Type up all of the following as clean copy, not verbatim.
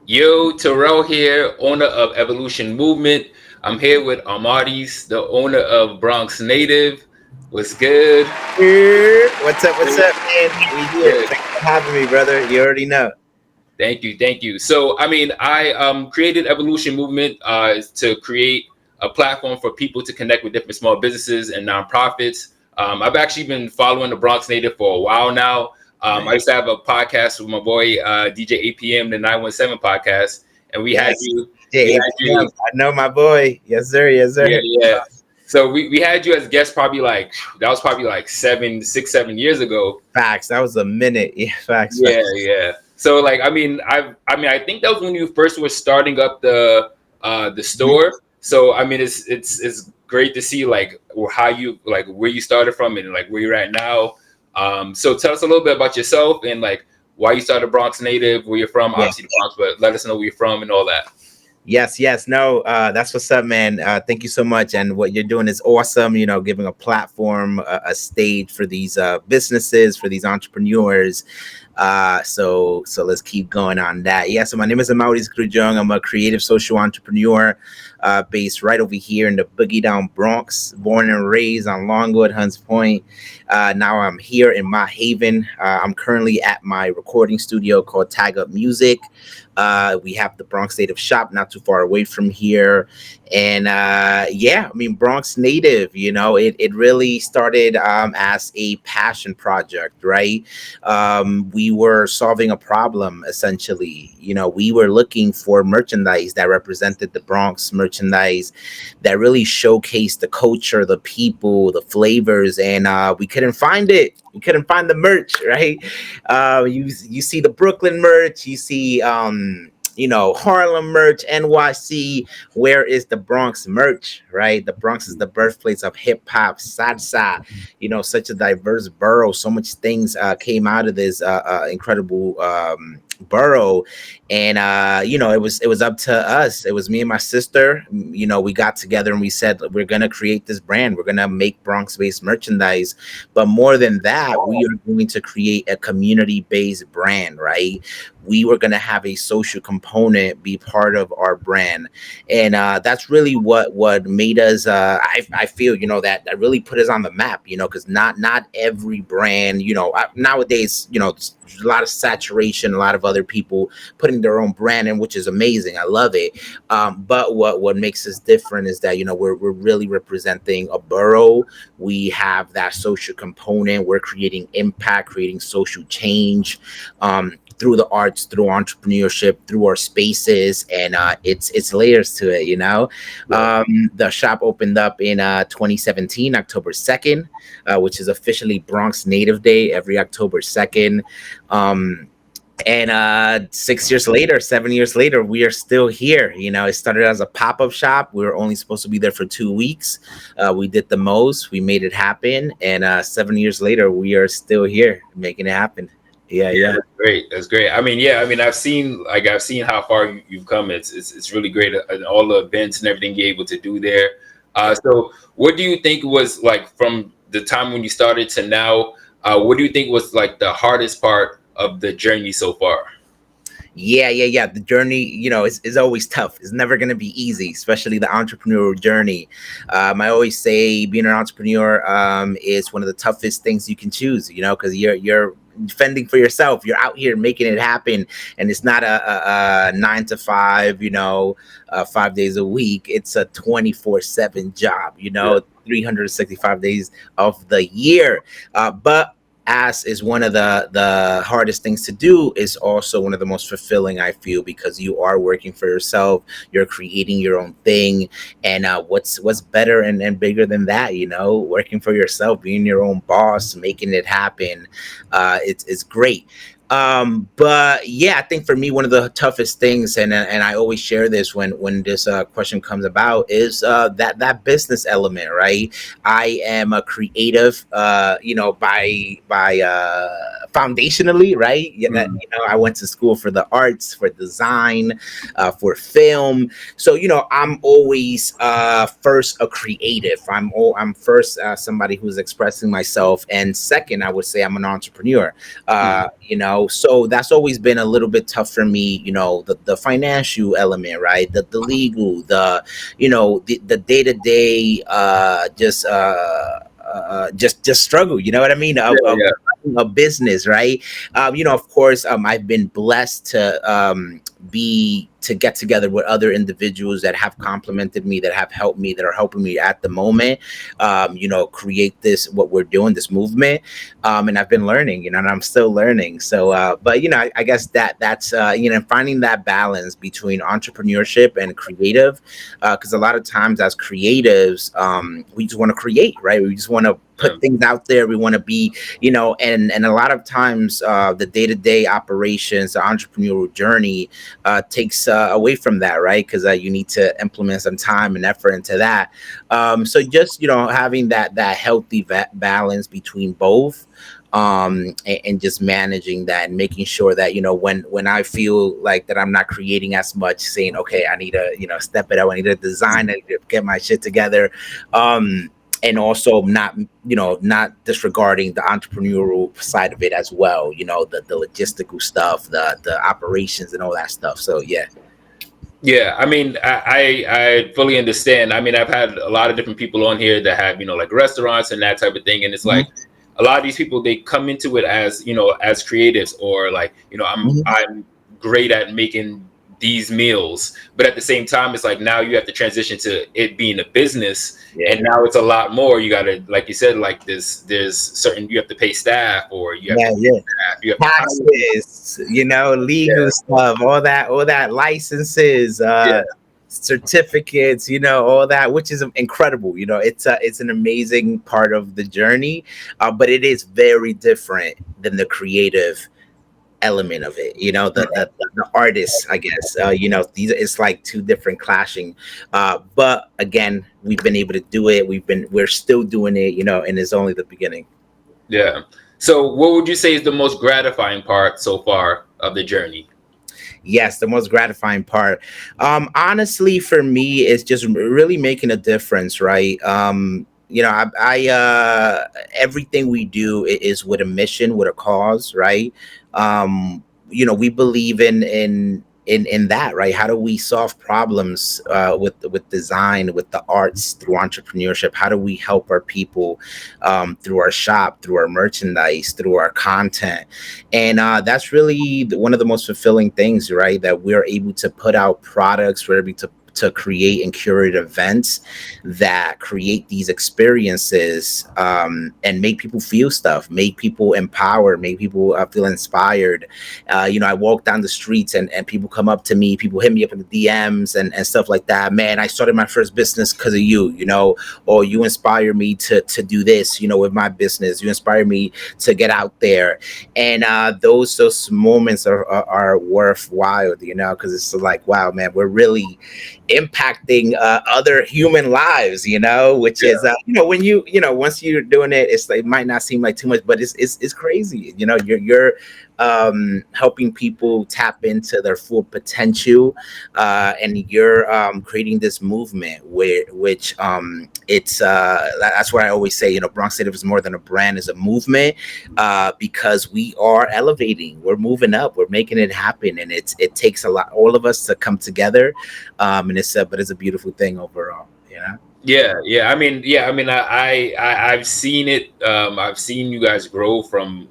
Yo, Terrell here, owner of Evolution Movement. I'm here with Armadis, the owner of Bronx Native. What's good? What's up? What's up, man? We here. Good. Thanks for having me, brother. You already know. Thank you, thank you. So, I created Evolution Movement to create a platform for people to connect with different small businesses and nonprofits. I've actually been following the Bronx Native for a while now. I Right. used to have a podcast with my boy DJ APM, the 917 podcast, and Yes. we DJ had APM. you, I know my boy. Yes, sir. Yes, yeah, sir. yeah. So we had you as a guest probably like that was probably like 7 6 7 years ago. Facts. That was a minute. Yeah, facts. Yeah, Facts. yeah. So like I think that was when you first were starting up the Mhm. store. So it's great to see like how you like where you started from and like where you're at now. So tell us a little bit about yourself and like why you started Bronx Native, where you're from, Yeah. obviously the Bronx, but let us know where you're from and all that. Yes, yes. No, that's what's up, man. Thank you so much. And what you're doing is awesome, giving a platform, a stage for these businesses, for these entrepreneurs. So let's keep going on that. Yeah, so my name is Amaudis Grujung. I'm a creative social entrepreneur based right over here in the Boogie Down Bronx, born and raised on Longwood, Hunts Point. Now I'm here in my haven. I'm currently at my recording studio called Tag Up Music. We have the Bronx Native Shop not too far away from here. And yeah, I mean, Bronx Native, it really started as a passion project, right? We were solving a problem essentially. We were looking for merchandise that represented the Bronx, merchandise that really showcased the culture, the people, the flavors, and we couldn't find it. We couldn't find the merch, right? You see the Brooklyn merch, you see Harlem merch, NYC. Where is the Bronx merch, right? The Bronx is the birthplace of hip hop, salsa. Such a diverse borough. So much things came out of this incredible borough, and it was up to us. It was me and my sister. We got together and we said we're gonna create this brand. We're gonna make Bronx-based merchandise, but more than that, we are going to create a community-based brand, right? We were going to have a social component be part of our brand, and that's really what made us. I feel that really put us on the map. Because not every brand. Nowadays, there's a lot of saturation, a lot of other people putting their own brand in, which is amazing. I love it. But what makes us different is that we're really representing a borough. We have that social component. We're creating impact, creating social change. Through the arts, through entrepreneurship, through our spaces, and it's layers to it. Yeah. The shop opened up in 2017, October 2nd, which is officially Bronx Native Day every October 2nd. Um, and 6 years later, 7 years later, we are still here. It started as a pop-up shop. We were only supposed to be there for 2 weeks. We did the most. We made it happen. And 7 years later, we are still here making it happen. Yeah, Yeah, yeah. that's great. That's great. I've seen how far you've come. It's really great and all the events and everything you're able to do there. Yeah. So what do you think was like from the time when you started to now? What do you think was like the hardest part of the journey so far? Yeah, yeah, yeah. The journey, is always tough. It's never going to be easy, especially the entrepreneurial journey. I always say being an entrepreneur is one of the toughest things you can choose, because you're fending for yourself. You're out here making it happen. And it's not a 9 to 5, 5 days a week. It's a 24/7 job, Yeah. 365 days of the year. But as is one of the hardest things to do, is also one of the most fulfilling, I feel, because you are working for yourself. You're creating your own thing. And what's better and bigger than that, working for yourself, being your own boss, making it happen. It's great. But yeah, I think for me, one of the toughest things, and I always share this when this question comes about, is that business element, right? I am a creative, by foundationally, right? Yeah, that, Mm, I went to school for the arts, for design, for film. So I'm always first a creative. I'm first somebody who's expressing myself, and second, I would say I'm an entrepreneur. mm, So that's always been a little bit tough for me. The financial element, right? The legal, the day-to-day, just struggle, you know what I mean, yeah, of yeah, running a business, right? Of course, I've been blessed to get together with other individuals that have complimented me, that have helped me, that are helping me at the moment, create this, what we're doing, this movement. And I've been learning, and I'm still learning. So but I guess that's finding that balance between entrepreneurship and creative, because a lot of times as creatives, we just want to create, right? We just want to yeah, put things out there. We want to be, and a lot of times the day-to-day operations, the entrepreneurial journey takes away from that, right? Because you need to implement some time and effort into that. So just having that healthy balance between both, and just managing that and making sure that when I feel like that I'm not creating as much, saying, okay, I need to step it up, I need to design, I need to get my shit together, and also not disregarding the entrepreneurial side of it as well, the logistical stuff, the operations and all that stuff. So yeah. yeah. I mean, I fully understand. I mean, I've had a lot of different people on here that have like restaurants and that type of thing, and it's Mhm. like a lot of these people, they come into it as as creatives, or like Mhm. I'm great at making these meals, but at the same time, it's like now you have to transition to it being a business, Yeah. and now it's a lot more. You got to, like you said, like there's certain, you have to pay staff, or you have to Yeah, pay yeah. staff, you have to hire people. Taxes, legal stuff, all that licenses, Yeah, certificates, all that, which is incredible. It's an amazing part of the journey, but it is very different than the creative element of it. The artists, I guess. These, it's like two different clashing. But again, we've been able to do it. We're still doing it. And it's only the beginning. yeah. So, what would you say is the most gratifying part so far of the journey? Yes, the most gratifying part. Honestly, for me, is just really making a difference, right? Everything we do is with a mission, with a cause, right? We believe in that, right? How do we solve problems with design, with the arts, through entrepreneurship? How do we help our people through our shop, through our merchandise, through our content? And that's really one of the most fulfilling things, right? That we're able to put out products, we're able to create and curate events that create these experiences, and make people feel stuff, make people empowered, make people feel inspired. I walk down the streets, and people come up to me, people hit me up in the DMs and stuff like that. Man, I started my first business because of you, or you inspire me to do this, with my business. You inspire me to get out there. And those moments are worthwhile, because it's like, wow, man, we're really impacting other human lives, which Yeah, is when once you're doing it, it might not seem like too much, but it's crazy. You're helping people tap into their full potential, and you're creating this movement which it's that's where I always say, Bronx Native is more than a brand, is a movement, because we are elevating, we're moving up, we're making it happen, and it takes a lot, all of us, to come together, and it's a beautiful thing overall. yeah, yeah. I mean, yeah. I mean, I've seen it. I've seen you guys grow from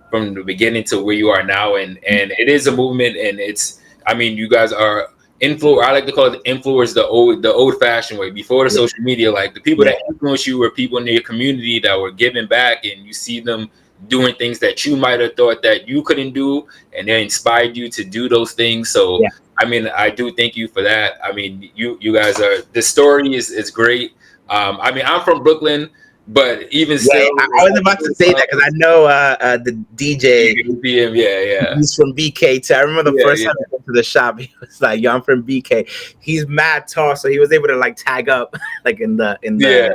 from the beginning to where you are now, and it is a movement, and it's. I mean, you guys are influ. I like to call it influence, the old fashioned way, before the Yeah, social media. Like the people yeah, that influence you were people in your community that were giving back, and you see them doing things that you might have thought that you couldn't do, and they inspired you to do those things. So yeah, I mean, I do thank you for that. I mean, you guys are, the story is great. I mean, I'm from Brooklyn, but even yeah. still, I was about to say that because I know the DJ. yeah, yeah, He's from BK too. I remember the yeah, first yeah, time I went to the shop, he was like, "Yo, I'm from BK." He's mad tall, so he was able to like tag up, like in the yeah.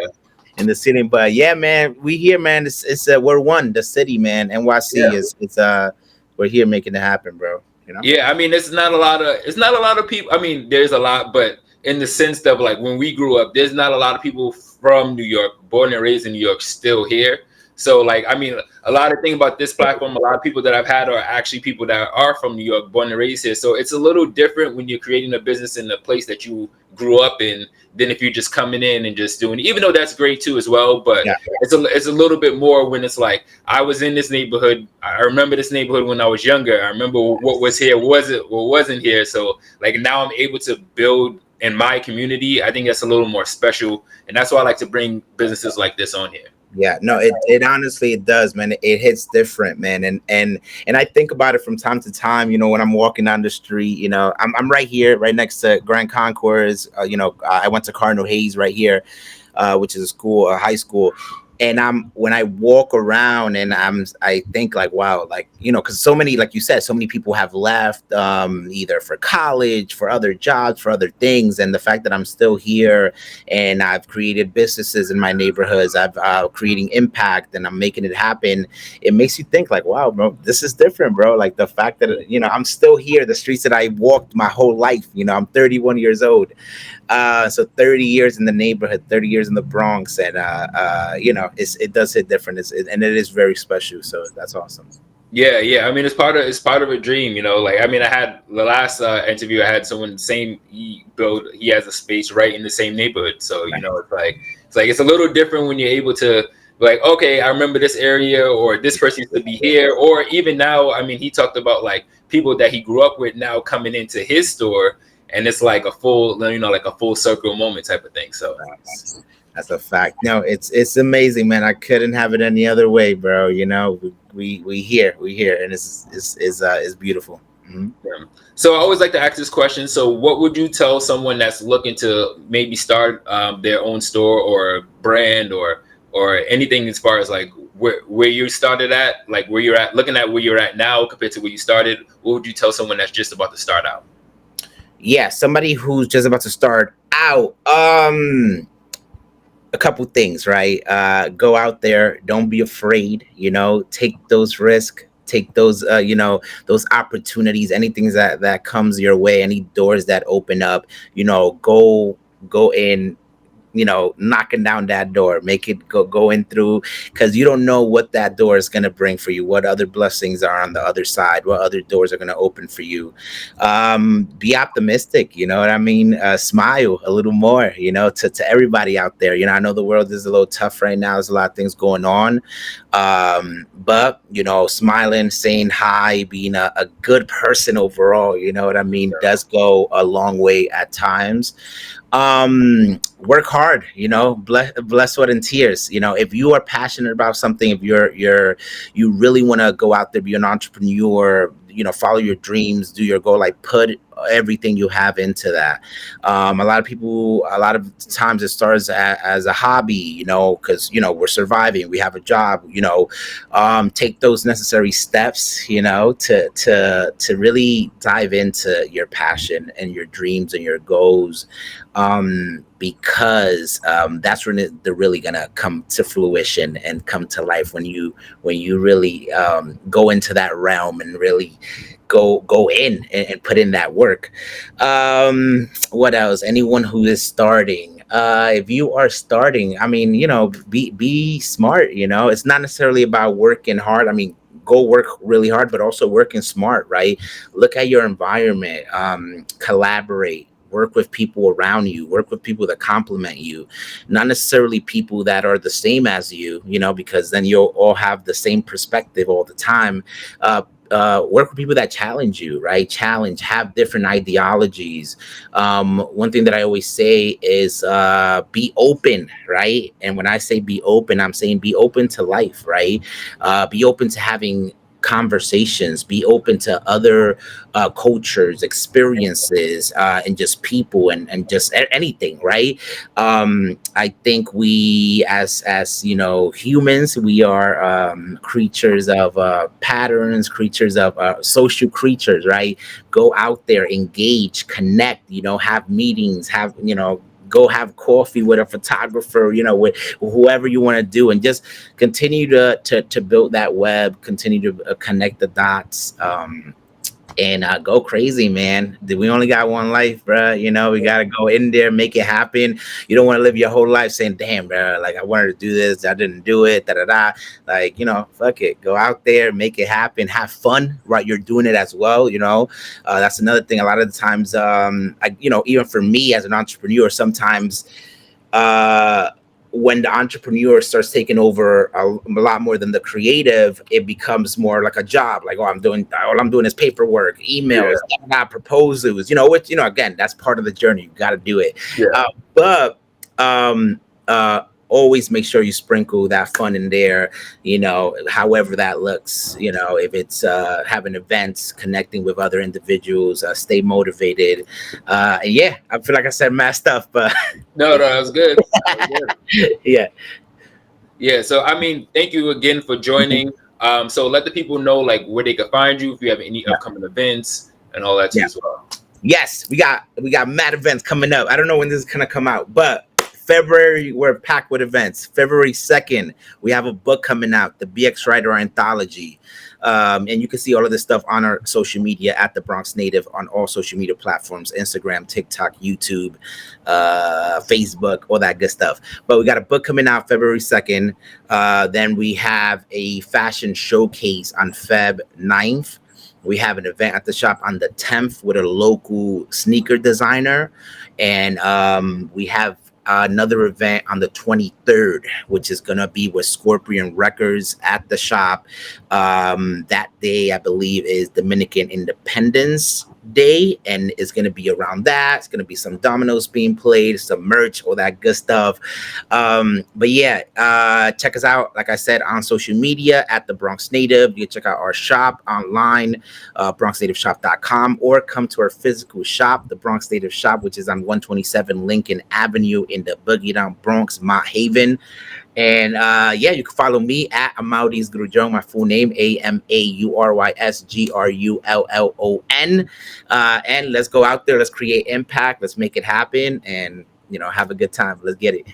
in the city. But yeah, man, we here, man. It's we're one, the city, man. NYC Yeah. is it's we're here making it happen, bro. You know? Yeah, I mean, it's not a lot of people. I mean, there's a lot, but in the sense that like when we grew up, there's not a lot of people from New York, born and raised in New York, still here. So like, I mean, a lot of thing about this platform, a lot of people that I've had are actually people that are from New York, born and raised here. So it's a little different when you're creating a business in the place that you grew up in than if you're just coming in and just doing. Even though that's great too as well, but Yeah. it's a little bit more when it's like I was in this neighborhood. I remember this neighborhood when I was younger. I remember what was here, what wasn't here. So like now I'm able to build in my community. I think that's a little more special, and that's why I like to bring businesses like this on here. Yeah, no, it honestly it does, man. It hits different, man. And I think about it from time to time. You know, when I'm walking down the street, you know, I'm right here, right next to Grand Concourse. You know, I went to Cardinal Hayes right here, which is a school, a high school. And I'm when I walk around and I think like, wow, like, you know, because so many, like you said, so many people have left, either for college, for other jobs, for other things. And the fact that I'm still here and I've created businesses in my neighborhoods, I've creating impact and I'm making it happen. It makes you think like, wow, bro, this is different, bro. Like the fact that, you know, I'm still here, the streets that I walked my whole life, you know, I'm 31 years old. So 30 years in the neighborhood, 30 years in the Bronx, and you know, it does hit different, and it is very special. So that's awesome. Yeah, yeah. I mean, it's part of a dream, you know. Like, I mean, I had the last interview. I had someone same. He has a space right in the same neighborhood. So you know, it's like it's a little different when you're able to be like, okay, I remember this area, or this person used to be here, or even now. I mean, he talked about like people that he grew up with now coming into his store, and it's like a full, you know, like a full circle moment type of thing. So That's a fact. No, it's amazing, man. I couldn't have it any other way, bro. You know, we here, and it's beautiful. Mhm. yeah. So I always like to ask this question. So, what would you tell someone that's looking to maybe start their own store or brand or anything as far as like where you started at, like where you're at, looking at where you're at now compared to where you started? What would you tell someone that's just about to start out? Yeah, somebody who's just about to start out. A couple things, right? Go out there, don't be afraid, you know, take those risks, take those you know, those opportunities, anything that comes your way, any doors that open up, you know, go in, you know, knocking down that door, make it go in through, because you don't know what that door is going to bring for you, what other blessings are on the other side, what other doors are going to open for you. Be optimistic, you know what I mean? Smile a little more, you know, to everybody out there. You know, I know the world is a little tough right now, there's a lot of things going on, but you know, smiling, saying hi, being a good person overall, you know what I mean, does go a long way at times. Work hard, you know, bless sweat and tears. You know, if you are passionate about something, if you really want to go out there, be an entrepreneur, you know, follow your dreams, do your goal, like put everything you have into that. A lot of people, a lot of times it starts as a hobby, you know, because, you know, we're surviving, we have a job, you know. Take those necessary steps, you know, to really dive into your passion and your dreams and your goals, because that's when they're really gonna come to fruition and come to life, when you really go into that realm and really go in and put in that work. What else? Anyone who is starting, if you are starting, I mean, you know, be smart. You know, it's not necessarily about working hard. I mean, go work really hard, but also working smart, right? Look at your environment, collaborate, work with people around you, work with people that complement you, not necessarily people that are the same as you know, because then you'll all have the same perspective all the time. Work with people that challenge you, right? Challenge, have different ideologies. One thing that I always say is be open, right? And when I say be open, I'm saying be open to life, right? Be open to having conversations, be open to other cultures, experiences, and just people, and just anything, right? I think we, as you know, humans, we are creatures of patterns, creatures of social creatures, right? Go out there, engage, connect, you know, have meetings, have, you know, go have coffee with a photographer, you know, with whoever you want to do, and just continue to build that web, continue to connect the dots. And go crazy, man. We only got one life, bro. You know, we gotta go in there, make it happen. You don't want to live your whole life saying, "Damn, bro, like I wanted to do this, I didn't do it." Da da da. Like, you know, fuck it. Go out there, make it happen, have fun. Right, you're doing it as well. You know, that's another thing. A lot of the times, you know, even for me as an entrepreneur, sometimes uh when the entrepreneur starts taking over a lot more than the creative, it becomes more like a job. Like, oh, all I'm doing is paperwork, Yeah. emails, proposals. You know, which, you know, again, that's part of the journey. You got to do it. Yeah. But um, always make sure you sprinkle that fun in there. You know, however that looks. You know, if it's having events, connecting with other individuals, stay motivated. And yeah, I feel like I said mad stuff, but No, that was good. That was good. yeah. Yeah. So I mean, thank you again for joining. So let the people know like where they can find you if you have any Yeah. upcoming events and all that too Yeah. as well. Yes, we got mad events coming up. I don't know when this is gonna come out, but February we're packed with events. February 2nd, we have a book coming out, the BX Writer Anthology. And you can see all of this stuff on our social media at the Bronx Native on all social media platforms: Instagram, TikTok, YouTube, Facebook, all that good stuff. But we got a book coming out February 2nd. Then we have a fashion showcase on Feb 9th. We have an event at the shop on the 10th with a local sneaker designer. And we have another event on the 23rd, which is going to be with Scorpion Records at the shop. That day, I believe, is Dominican Independence Day, and it's going to be around that. It's going to be some dominoes being played, some merch, all that good stuff. But yeah, check us out, like I said, on social media at the Bronx Native. You can check out our shop online, bronxnativeshop.com, or come to our physical shop, the Bronx Native Shop, which is on 127 Lincoln Avenue in the Boogie Down Bronx, Mott Haven. And yeah, you can follow me at Amaudis Grujong, my full name, AMAURYSGRULLON. And let's go out there, let's create impact, let's make it happen, and, you know, have a good time. Let's get it.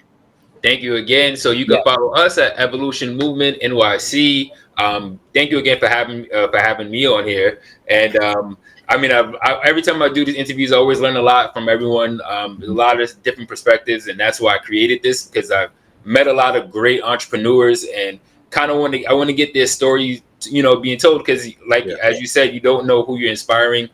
Thank you again. So you Yeah. can follow us at Evolution Movement NYC. Thank you again for having me on here. And I mean, every time I do these interviews, I always learn a lot from everyone. A lot of different perspectives, and that's why I created this, because I've met a lot of great entrepreneurs and kind of I want to get their story, you know, being told, because like as you said, you don't know who you're inspiring.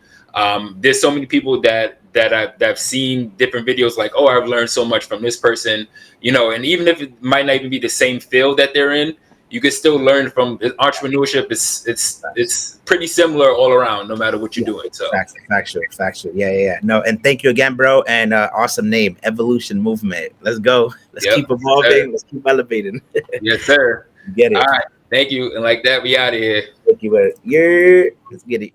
There's so many people that I've seen different videos like, oh, I've learned so much from this person, you know, and even if it might not even be the same field that they're in, you can still learn from entrepreneurship. It's pretty similar all around, no matter what you're doing. So factual. Yeah. No, and thank you again, bro. And awesome name, Evolution Movement. Let's go. Let's keep evolving. Let's keep elevating. Yes, sir. Get it. All right. Thank you. And like that, we out of here. Thank you. Yeah. Let's get it.